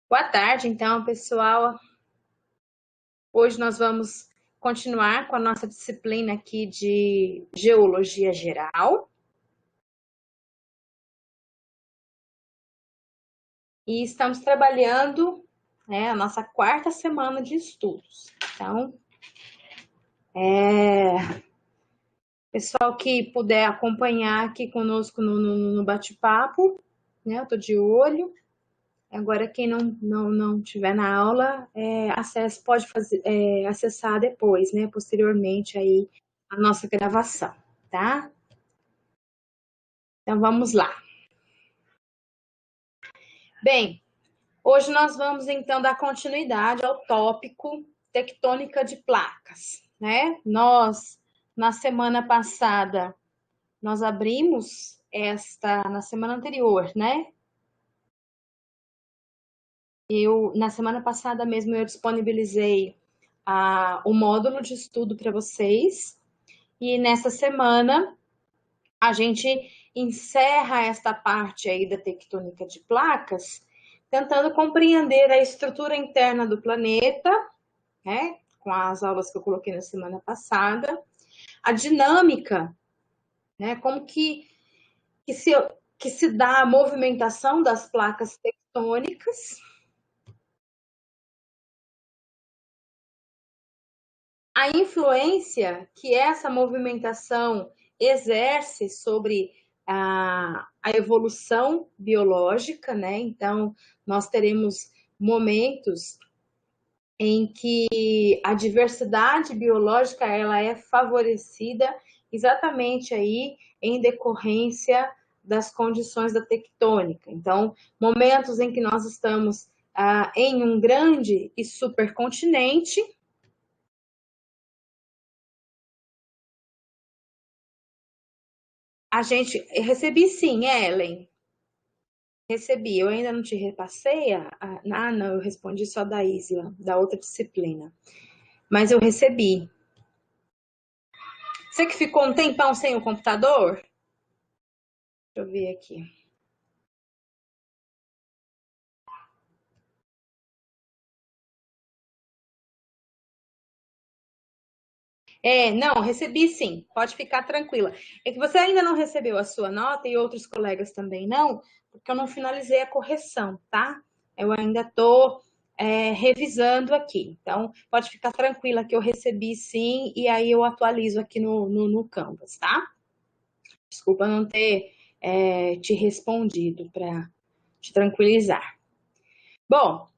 Boa tarde, então, pessoal. Hoje nós vamos continuar com a nossa disciplina aqui de Geologia Geral. E estamos trabalhando, a nossa quarta semana de estudos. Então, pessoal que puder acompanhar aqui conosco no bate-papo, né? Eu estou de olho. Agora, quem não tiver na aula, pode acessar depois, né? Posteriormente aí a nossa gravação, tá? Então vamos lá. Bem, hoje nós vamos então dar continuidade ao tópico tectônica de placas, né? Na semana passada, nós abrimos na semana anterior, né? Na semana passada mesmo, eu disponibilizei o módulo de estudo para vocês. E nessa semana, a gente encerra esta parte aí da tectônica de placas, tentando compreender a estrutura interna do planeta, né? Com as aulas que eu coloquei na semana passada, a dinâmica, né? Como que se dá a movimentação das placas tectônicas, a influência que essa movimentação exerce sobre a evolução biológica, né? Então, nós teremos momentos em que a diversidade biológica ela é favorecida exatamente aí em decorrência das condições da tectônica. Então, momentos em que nós estamos em um grande e supercontinente. Recebi sim, Ellen. Recebi. Eu ainda não te repassei? Não, eu respondi só da Isla, da outra disciplina. Mas eu recebi. Você que ficou um tempão sem o computador? Deixa eu ver aqui. Não, recebi sim. Pode ficar tranquila. É que você ainda não recebeu a sua nota e outros colegas também não, porque eu não finalizei a correção, tá? Eu ainda estou revisando aqui. Então, pode ficar tranquila que eu recebi sim, e aí eu atualizo aqui no Canvas, tá? Desculpa não ter te respondido para te tranquilizar. Bom,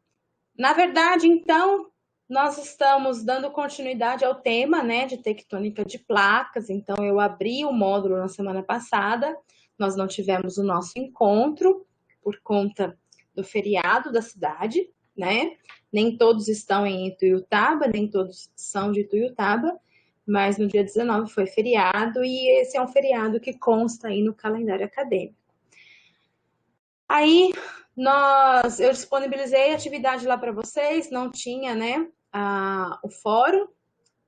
na verdade, então, nós estamos dando continuidade ao tema, né, de tectônica de placas. Então, eu abri o módulo na semana passada, nós não tivemos o nosso encontro por conta do feriado da cidade, né? Nem todos estão em Ituiutaba, nem todos são de Ituiutaba, mas no dia 19 foi feriado e esse é um feriado que consta aí no calendário acadêmico. Aí eu disponibilizei a atividade lá para vocês, não tinha, né, o fórum,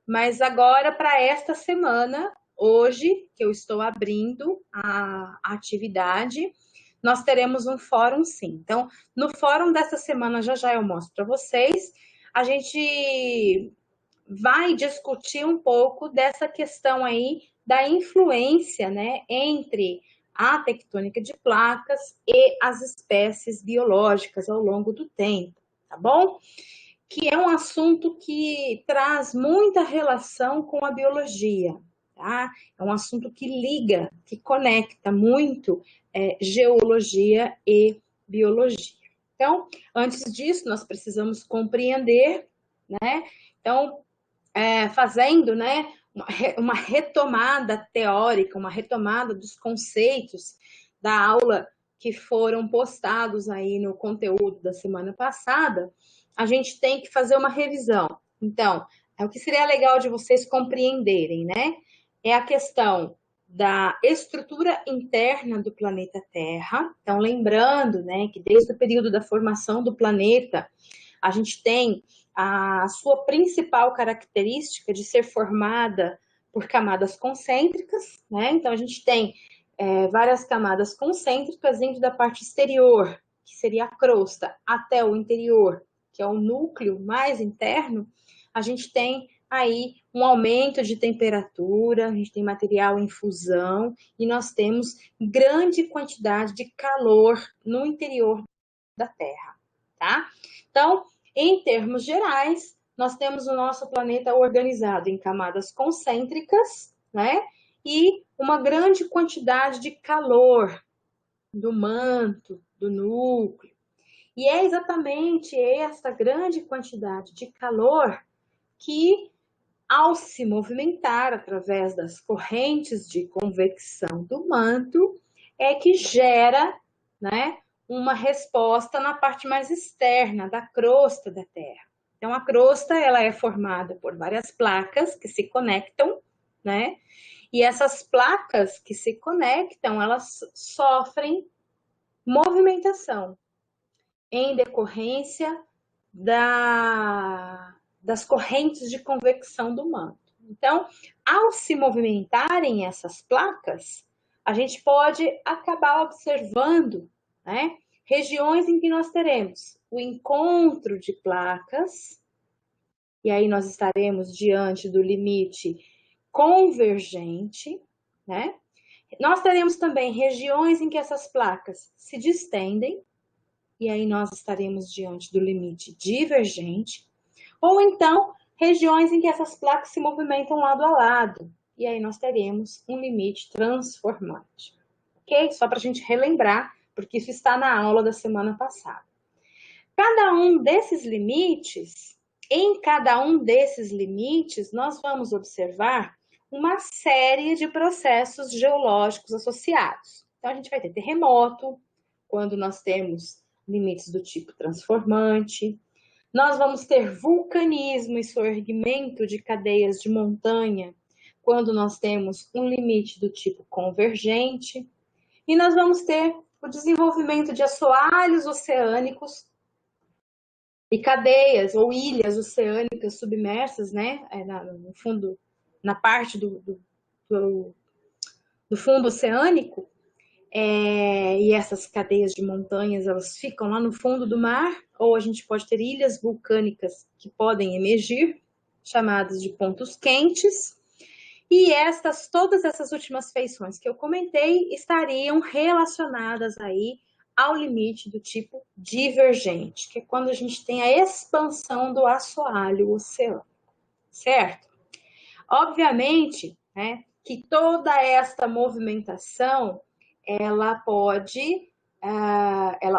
mas agora para esta semana, hoje, que eu estou abrindo a atividade, nós teremos um fórum sim. Então, no fórum dessa semana, já eu mostro para vocês, a gente vai discutir um pouco dessa questão aí da influência, né, entre a tectônica de placas e as espécies biológicas ao longo do tempo, tá bom? Que é um assunto que traz muita relação com a biologia, tá? É um assunto que liga, que conecta muito geologia e biologia. Então, antes disso, nós precisamos compreender, né? Então, fazendo, né, uma retomada teórica, uma retomada dos conceitos da aula que foram postados aí no conteúdo da semana passada, a gente tem que fazer uma revisão. Então, o que seria legal de vocês compreenderem, né? É a questão da estrutura interna do planeta Terra. Então, lembrando, né, que desde o período da formação do planeta, a gente tem a sua principal característica de ser formada por camadas concêntricas, né? Então, a gente tem várias camadas concêntricas dentro da parte exterior, que seria a crosta, até o interior, que é o núcleo mais interno, a gente tem aí um aumento de temperatura, a gente tem material em fusão e nós temos grande quantidade de calor no interior da Terra, tá? Então, em termos gerais, nós temos o nosso planeta organizado em camadas concêntricas, né? E uma grande quantidade de calor do manto, do núcleo. E é exatamente essa grande quantidade de calor que, ao se movimentar através das correntes de convecção do manto, é que gera, né, uma resposta na parte mais externa da crosta da Terra. Então, a crosta ela é formada por várias placas que se conectam, né? E essas placas que se conectam, elas sofrem movimentação em decorrência das correntes de convecção do manto. Então, ao se movimentarem essas placas, a gente pode acabar observando, né, regiões em que nós teremos o encontro de placas, e aí nós estaremos diante do limite convergente, né? Nós teremos também regiões em que essas placas se distendem, e aí nós estaremos diante do limite divergente, ou então regiões em que essas placas se movimentam lado a lado, e aí nós teremos um limite transformante. Ok? Só para a gente relembrar, porque isso está na aula da semana passada. Em cada um desses limites, nós vamos observar uma série de processos geológicos associados. Então, a gente vai ter terremoto, quando nós temos limites do tipo transformante. Nós vamos ter vulcanismo e soerguimento de cadeias de montanha, quando nós temos um limite do tipo convergente. E nós vamos ter o desenvolvimento de assoalhos oceânicos e cadeias ou ilhas oceânicas submersas, né, no fundo, na parte do fundo oceânico, e essas cadeias de montanhas, elas ficam lá no fundo do mar, ou a gente pode ter ilhas vulcânicas que podem emergir, chamadas de pontos quentes, e todas essas últimas feições que eu comentei estariam relacionadas aí ao limite do tipo divergente, que é quando a gente tem a expansão do assoalho oceânico, certo? Obviamente, né, que toda esta movimentação, ela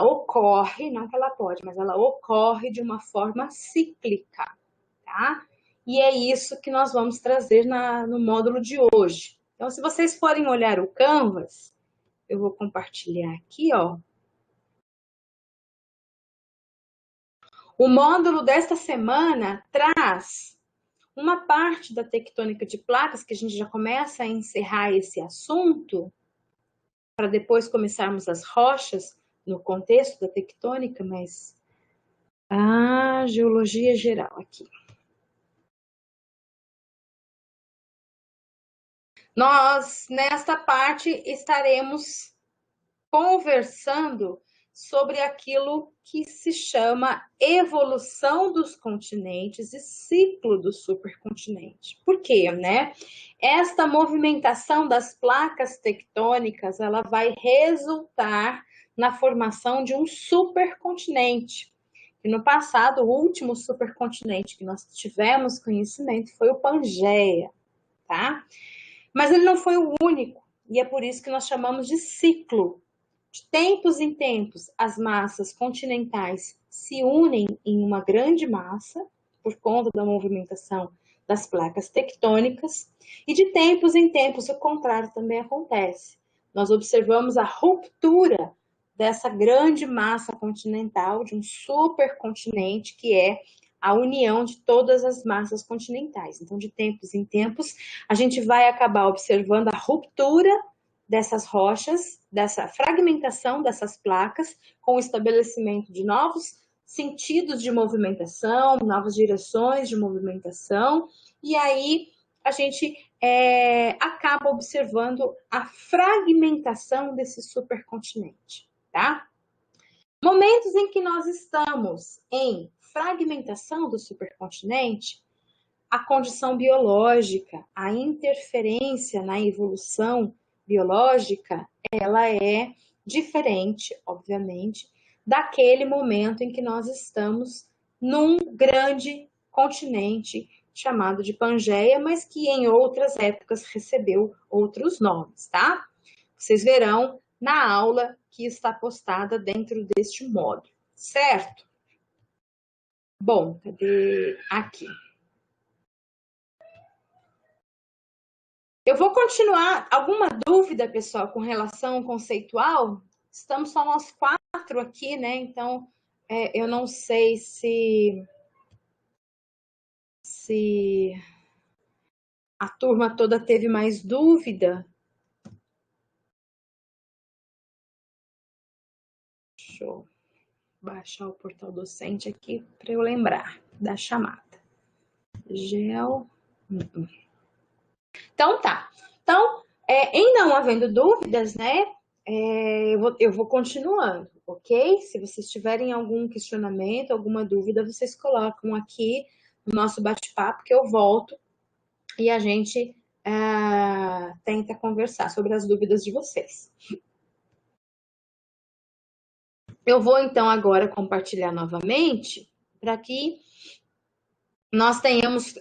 ocorre, não que ela pode, mas ela ocorre de uma forma cíclica, tá? E é isso que nós vamos trazer no módulo de hoje. Então, se vocês forem olhar o Canvas, eu vou compartilhar aqui, ó. O módulo desta semana traz uma parte da tectônica de placas, que a gente já começa a encerrar esse assunto, para depois começarmos as rochas no contexto da tectônica, mas a geologia geral aqui. Nós, nesta parte, estaremos conversando sobre aquilo que se chama evolução dos continentes e ciclo do supercontinente. Por quê, né? Esta movimentação das placas tectônicas, ela vai resultar na formação de um supercontinente. E no passado, o último supercontinente que nós tivemos conhecimento foi o Pangeia, tá? Mas ele não foi o único, e é por isso que nós chamamos de ciclo. De tempos em tempos, as massas continentais se unem em uma grande massa, por conta da movimentação das placas tectônicas, e de tempos em tempos o contrário também acontece. Nós observamos a ruptura dessa grande massa continental, de um supercontinente, que é a união de todas as massas continentais. Então, de tempos em tempos, a gente vai acabar observando a ruptura dessas rochas, dessa fragmentação dessas placas, com o estabelecimento de novos sentidos de movimentação, novas direções de movimentação, e aí a gente acaba observando a fragmentação desse supercontinente, tá? Momentos em que nós estamos em fragmentação do supercontinente, a condição biológica, a interferência na evolução biológica, ela é diferente, obviamente, daquele momento em que nós estamos num grande continente chamado de Pangeia, mas que em outras épocas recebeu outros nomes, tá? Vocês verão na aula que está postada dentro deste módulo, certo? Bom, cadê? Aqui. Eu vou continuar. Alguma dúvida, pessoal, com relação ao conceitual? Estamos só nós 4 aqui, né? Então, eu não sei se a turma toda teve mais dúvida. Deixa eu baixar o portal docente aqui para eu lembrar da chamada. Gel. Então, tá. Então, em não havendo dúvidas, né? Eu vou continuando, ok? Se vocês tiverem algum questionamento, alguma dúvida, vocês colocam aqui no nosso bate-papo que eu volto e a gente tenta conversar sobre as dúvidas de vocês. Eu vou, então, agora compartilhar novamente para que nós tenhamos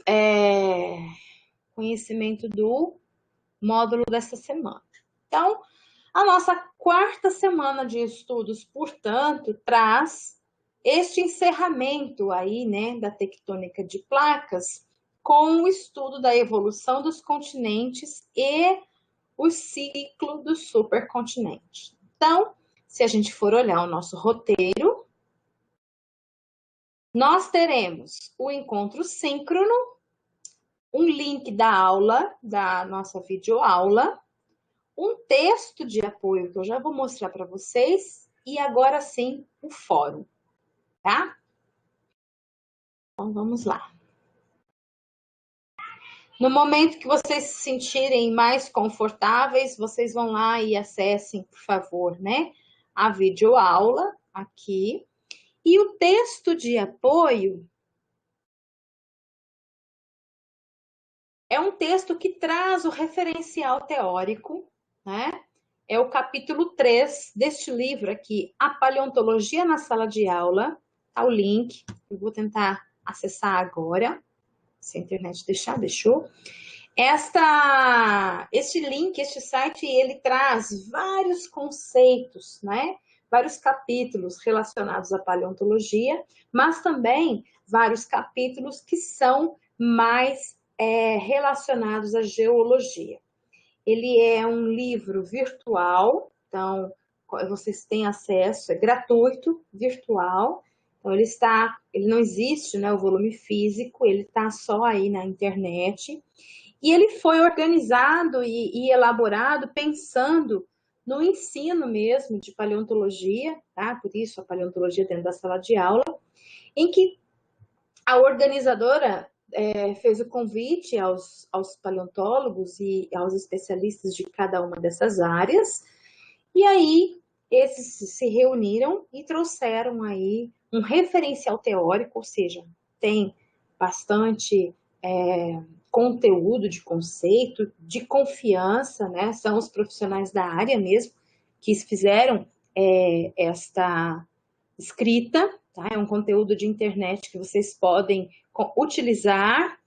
conhecimento do módulo dessa semana. Então, a nossa 4ª semana de estudos, portanto, traz este encerramento aí, né, da tectônica de placas com o estudo da evolução dos continentes e o ciclo do supercontinente. Então, se a gente for olhar o nosso roteiro, nós teremos o encontro síncrono, um link da aula, da nossa videoaula, um texto de apoio que eu já vou mostrar para vocês e agora sim o fórum, tá? Então vamos lá. No momento que vocês se sentirem mais confortáveis, vocês vão lá e acessem, por favor, né, a videoaula aqui. E o texto de apoio é um texto que traz o referencial teórico, né? É o capítulo 3 deste livro aqui, A Paleontologia na Sala de Aula. Tá o link, eu vou tentar acessar agora, se a internet deixar, deixou. Este link, este site, ele traz vários conceitos, né? Vários capítulos relacionados à paleontologia, mas também vários capítulos que são mais relacionados à geologia. Ele é um livro virtual, então vocês têm acesso, é gratuito, virtual. Então ele não existe, né, o volume físico, ele está só aí na internet. E ele foi organizado e elaborado pensando no ensino mesmo de paleontologia, tá? Por isso a paleontologia dentro da sala de aula, em que a organizadora fez o convite aos paleontólogos e aos especialistas de cada uma dessas áreas, e aí esses se reuniram e trouxeram aí um referencial teórico, ou seja, tem bastante conteúdo de conceito, de confiança, né? São os profissionais da área mesmo que fizeram esta escrita, tá? É um conteúdo de internet que vocês podem utilizar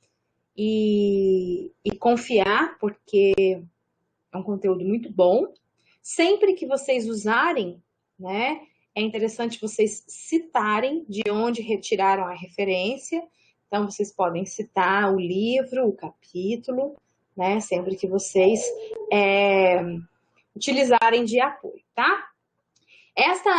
e confiar, porque é um conteúdo muito bom. Sempre que vocês usarem, né, é interessante vocês citarem de onde retiraram a referência. Então, vocês podem citar o livro, o capítulo, né, sempre que vocês utilizarem de apoio, tá?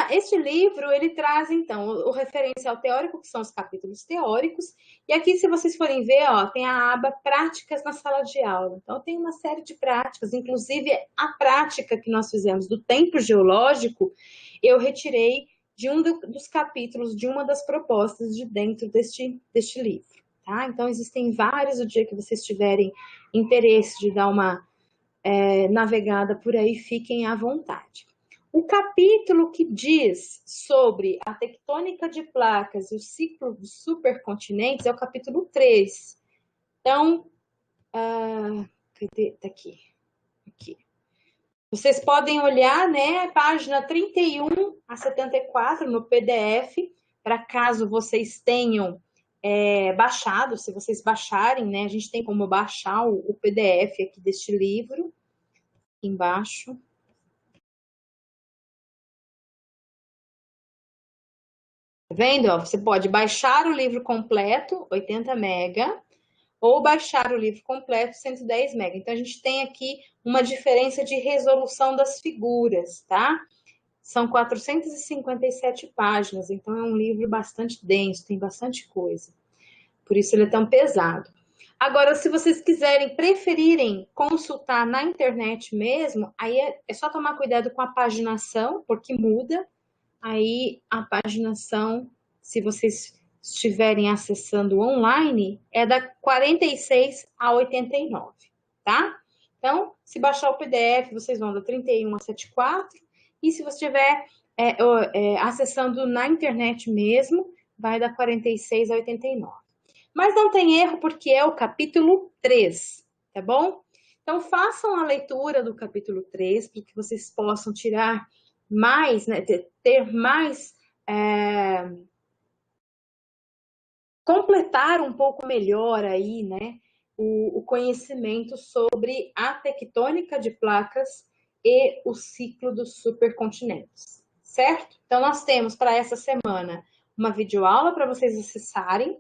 Este livro, ele traz, então, o referencial teórico, que são os capítulos teóricos, e aqui, se vocês forem ver, ó, tem a aba Práticas na Sala de Aula. Então, tem uma série de práticas, inclusive a prática que nós fizemos do tempo geológico, eu retirei de um dos capítulos, de uma das propostas de dentro deste livro, tá? Então, existem vários, o dia que vocês tiverem interesse de dar uma navegada por aí, fiquem à vontade. O capítulo que diz sobre a tectônica de placas e o ciclo dos supercontinentes é o capítulo 3. Então, cadê? Tá aqui. Aqui. Vocês podem olhar, né, página 31 a 74 no PDF, para caso vocês tenham baixado, se vocês baixarem, né, a gente tem como baixar o PDF aqui deste livro, aqui embaixo. Tá vendo? Ó, você pode baixar o livro completo, 80 mega, ou baixar o livro completo, 110 mega. Então, a gente tem aqui uma diferença de resolução das figuras, tá? São 457 páginas, então é um livro bastante denso, tem bastante coisa. Por isso ele é tão pesado. Agora, se vocês preferirem consultar na internet mesmo, aí é só tomar cuidado com a paginação, porque muda. Aí a paginação, se vocês estiverem acessando online, é da 46 a 89, tá? Então, se baixar o PDF, vocês vão da 31 a 74, e se você estiver acessando na internet mesmo, vai da 46 a 89. Mas não tem erro, porque é o capítulo 3, tá bom? Então, façam a leitura do capítulo 3, para que vocês possam tirar mais, né, ter mais, completar um pouco melhor aí, né, o conhecimento sobre a tectônica de placas e o ciclo dos supercontinentes, certo? Então, nós temos para essa semana uma videoaula para vocês acessarem,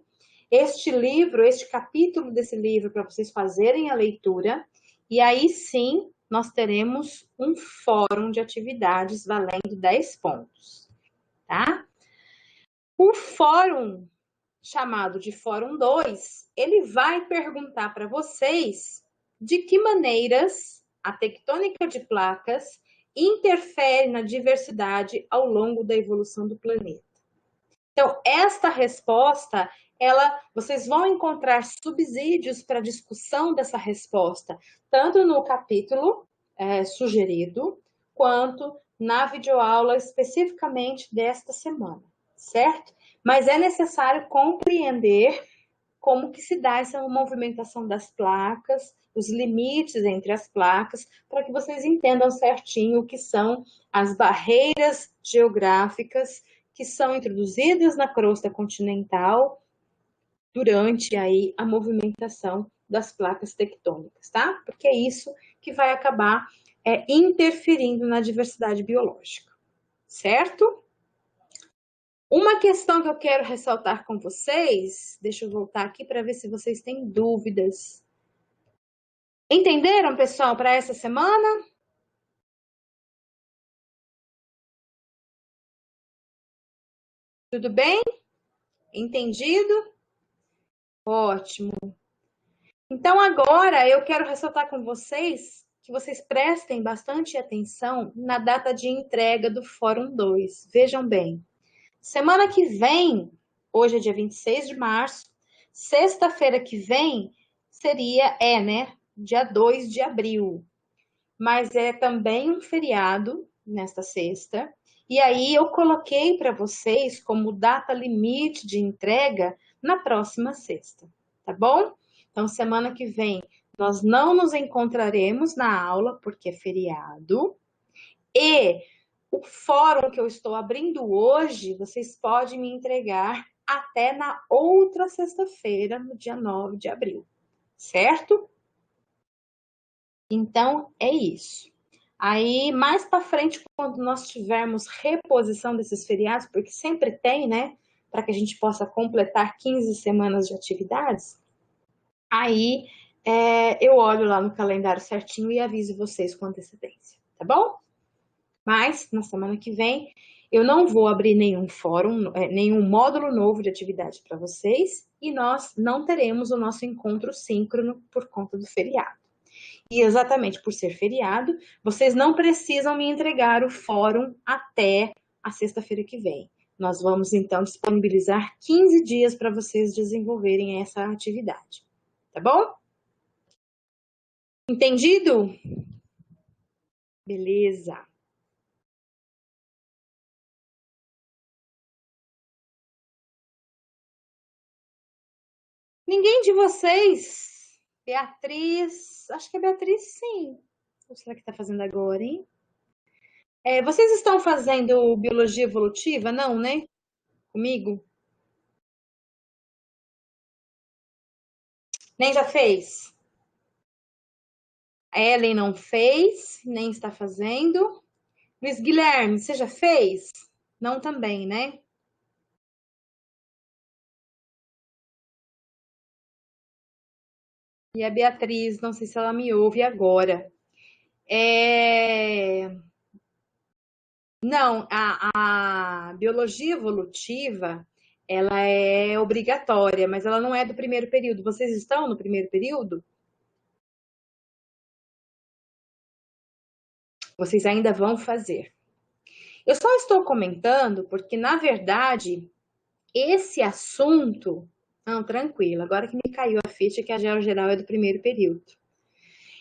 este livro, este capítulo desse livro para vocês fazerem a leitura, e aí sim nós teremos um fórum de atividades valendo 10 pontos, tá? O fórum, chamado de Fórum 2, ele vai perguntar para vocês de que maneiras a tectônica de placas interfere na diversidade ao longo da evolução do planeta. Então, esta resposta, vocês vão encontrar subsídios para discussão dessa resposta, tanto no capítulo sugerido, quanto na videoaula especificamente desta semana, certo? Mas é necessário compreender como que se dá essa movimentação das placas, os limites entre as placas, para que vocês entendam certinho o que são as barreiras geográficas que são introduzidas na crosta continental durante aí a movimentação das placas tectônicas, tá? Porque é isso que vai acabar interferindo na diversidade biológica, certo? Uma questão que eu quero ressaltar com vocês, deixa eu voltar aqui para ver se vocês têm dúvidas. Entenderam, pessoal, para essa semana? Tudo bem? Entendido? Ótimo. Então, agora eu quero ressaltar com vocês que vocês prestem bastante atenção na data de entrega do Fórum 2. Vejam bem, semana que vem, hoje é dia 26 de março, sexta-feira que vem né, dia 2 de abril. Mas é também um feriado nesta sexta. E aí eu coloquei para vocês como data limite de entrega na próxima sexta, tá bom? Então, semana que vem, nós não nos encontraremos na aula, porque é feriado. E o fórum que eu estou abrindo hoje, vocês podem me entregar até na outra sexta-feira, no dia 9 de abril, certo? Então, é isso. Aí, mais para frente, quando nós tivermos reposição desses feriados, porque sempre tem, né? Para que a gente possa completar 15 semanas de atividades, aí eu olho lá no calendário certinho e aviso vocês com antecedência, tá bom? Mas, na semana que vem, eu não vou abrir nenhum fórum, nenhum módulo novo de atividade para vocês, e nós não teremos o nosso encontro síncrono por conta do feriado. E exatamente por ser feriado, vocês não precisam me entregar o fórum até a sexta-feira que vem. Nós vamos, então, disponibilizar 15 dias para vocês desenvolverem essa atividade. Tá bom? Entendido? Beleza. Ninguém de vocês? Beatriz, acho que é Beatriz, sim. O que será que está fazendo agora, hein? Vocês estão fazendo biologia evolutiva? Não, né? Comigo? Nem já fez? A Ellen não fez, nem está fazendo. Luiz Guilherme, você já fez? Não também, né? E a Beatriz, não sei se ela me ouve agora. Não, a biologia evolutiva, ela é obrigatória, mas ela não é do primeiro período. Vocês estão no primeiro período? Vocês ainda vão fazer. Eu só estou comentando porque, na verdade, esse assunto. Não, tranquilo, agora que me caiu a ficha que a GeoGeral é do primeiro período.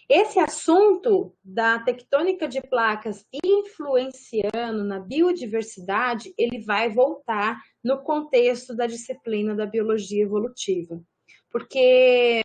Esse assunto da tectônica de placas influenciando na biodiversidade, ele vai voltar no contexto da disciplina da biologia evolutiva, porque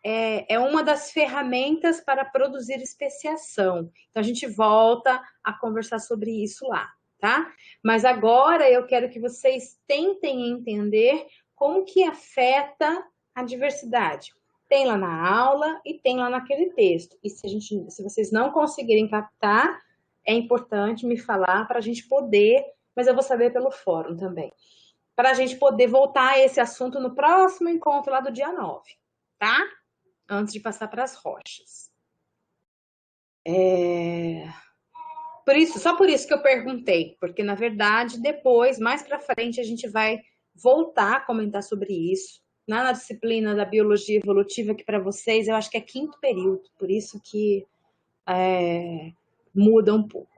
é uma das ferramentas para produzir especiação. Então a gente volta a conversar sobre isso lá, tá? Mas agora eu quero que vocês tentem entender como que afeta a diversidade. Tem lá na aula e tem lá naquele texto. E se vocês não conseguirem captar, é importante me falar para a gente poder, mas eu vou saber pelo fórum também, para a gente poder voltar a esse assunto no próximo encontro lá do dia 9, tá? Antes de passar para as rochas. Só por isso que eu perguntei, porque na verdade depois, mais para frente, a gente vai voltar a comentar sobre isso na disciplina da biologia evolutiva, que para vocês eu acho que é quinto período, por isso que muda um pouco.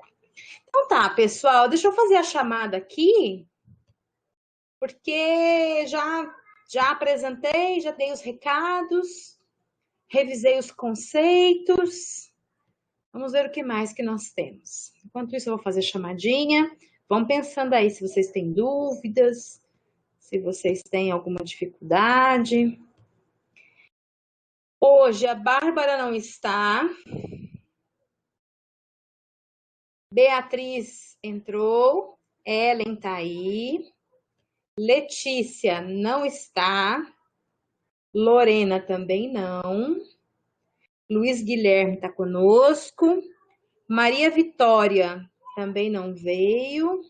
Então tá, pessoal, deixa eu fazer a chamada aqui, porque já apresentei, já dei os recados, revisei os conceitos. Vamos ver o que mais que nós temos. Enquanto isso, eu vou fazer chamadinha. Vão pensando aí se vocês têm dúvidas, se vocês têm alguma dificuldade. Hoje a Bárbara não está. Beatriz entrou. Ellen tá aí. Letícia não está. Lorena também não. Luiz Guilherme está conosco. Maria Vitória também não veio.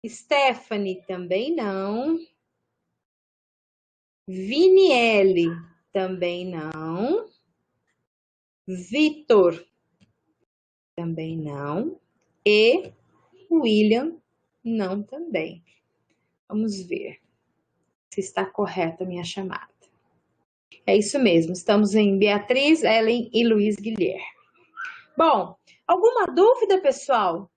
Stephanie também não. Viniele também não. Vitor também não. E William não também. Vamos ver se está correta a minha chamada. É isso mesmo, estamos em Beatriz, Ellen e Luiz Guilherme. Bom, alguma dúvida, pessoal?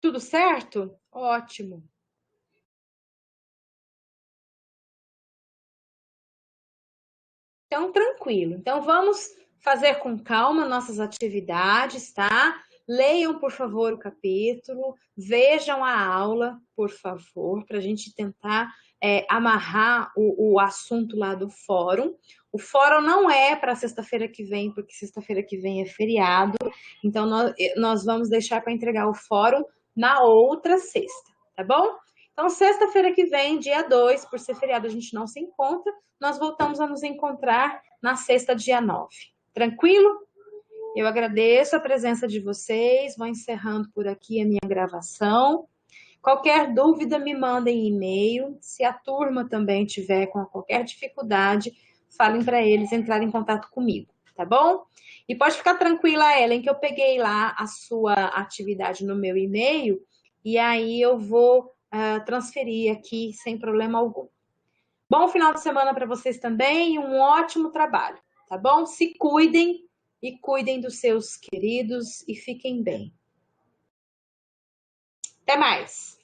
Tudo certo? Ótimo. Então, tranquilo. Então, vamos fazer com calma nossas atividades, tá? Leiam, por favor, o capítulo, vejam a aula, por favor, para a gente tentar amarrar o assunto lá do fórum. O fórum não é para sexta-feira que vem, porque sexta-feira que vem é feriado, então nós vamos deixar para entregar o fórum na outra sexta, tá bom? Então, sexta-feira que vem, dia 2, por ser feriado, a gente não se encontra, nós voltamos a nos encontrar na sexta, dia 9. Tranquilo? Eu agradeço a presença de vocês, vou encerrando por aqui a minha gravação. Qualquer dúvida, me mandem e-mail. Se a turma também tiver com qualquer dificuldade, falem para eles entrarem em contato comigo, tá bom? E pode ficar tranquila, Ellen, que eu peguei lá a sua atividade no meu e-mail e aí eu vou transferir aqui sem problema algum. Bom final de semana para vocês também e um ótimo trabalho, tá bom? Se cuidem e cuidem dos seus queridos e fiquem bem. Até mais!